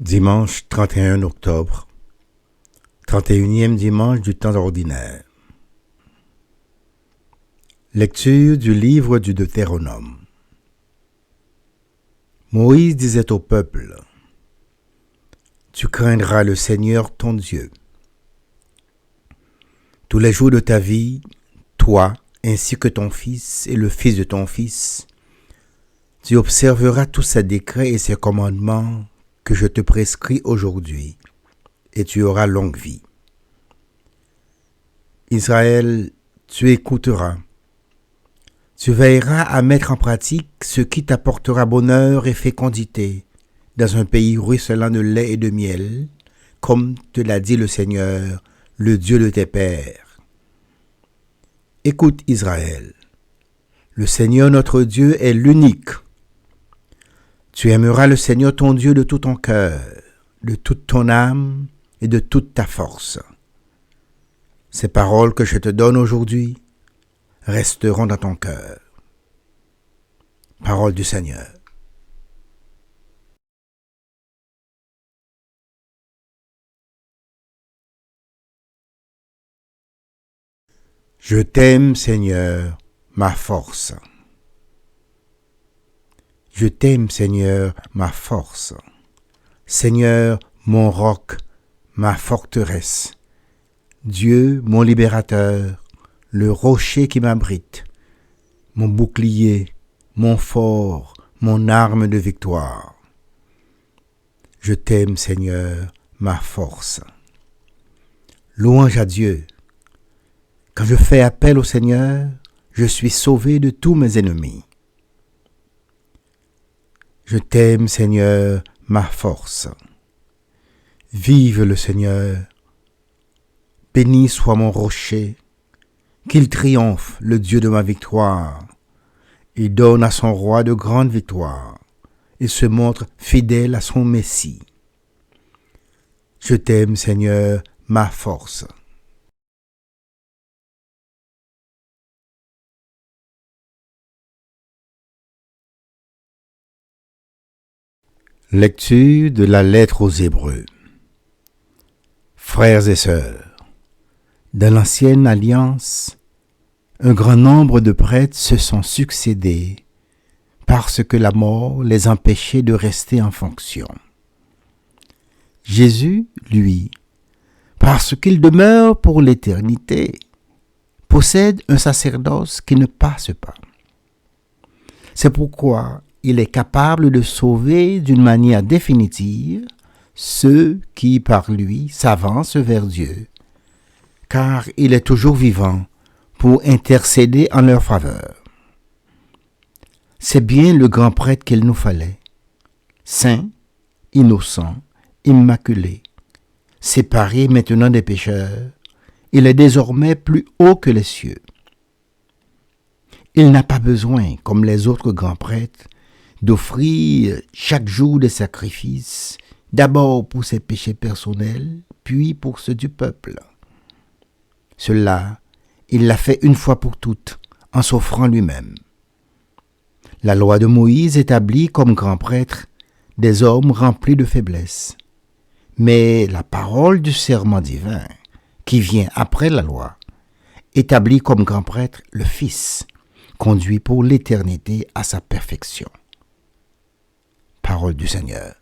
Dimanche 31 octobre, 31e dimanche du temps ordinaire. Lecture du livre du Deutéronome. Moïse disait au peuple: Tu craindras le Seigneur ton Dieu. Tous les jours de ta vie, toi, ainsi que ton fils et le fils de ton fils, tu observeras tous ces décrets et ces commandements que je te prescris aujourd'hui, et tu auras longue vie. Israël, tu écouteras. Tu veilleras à mettre en pratique ce qui t'apportera bonheur et fécondité dans un pays ruisselant de lait et de miel, comme te l'a dit le Seigneur, le Dieu de tes pères. Écoute Israël, le Seigneur notre Dieu est l'unique. Tu aimeras le Seigneur ton Dieu de tout ton cœur, de toute ton âme et de toute ta force. Ces paroles que je te donne aujourd'hui resteront dans ton cœur. Parole du Seigneur. Je t'aime, Seigneur, ma force. Je t'aime, Seigneur, ma force. Seigneur, mon roc, ma forteresse. Dieu, mon libérateur, le rocher qui m'abrite, mon bouclier, mon fort, mon arme de victoire. Je t'aime, Seigneur, ma force. Louange à Dieu. Quand je fais appel au Seigneur, je suis sauvé de tous mes ennemis. Je t'aime, Seigneur, ma force. Vive le Seigneur. Béni soit mon rocher. Qu'il triomphe, le Dieu de ma victoire. Il donne à son roi de grandes victoires et se montre fidèle à son Messie. Je t'aime, Seigneur, ma force. Lecture de la lettre aux Hébreux. Frères et sœurs, dans l'ancienne alliance, un grand nombre de prêtres se sont succédés parce que la mort les empêchait de rester en fonction. Jésus, lui, parce qu'il demeure pour l'éternité, possède un sacerdoce qui ne passe pas. C'est pourquoi il est capable de sauver d'une manière définitive ceux qui, par lui, s'avancent vers Dieu, car il est toujours vivant pour intercéder en leur faveur. C'est bien le grand prêtre qu'il nous fallait, saint, innocent, immaculé, séparé maintenant des pécheurs, il est désormais plus haut que les cieux. Il n'a pas besoin, comme les autres grands prêtres, d'offrir chaque jour des sacrifices, d'abord pour ses péchés personnels, puis pour ceux du peuple. Cela, il l'a fait une fois pour toutes, en s'offrant lui-même. La loi de Moïse établit comme grands prêtres des hommes remplis de faiblesse. Mais la parole du serment divin, qui vient après la loi, établit comme grand prêtre le Fils, conduit pour l'éternité à sa perfection. Parole du Seigneur.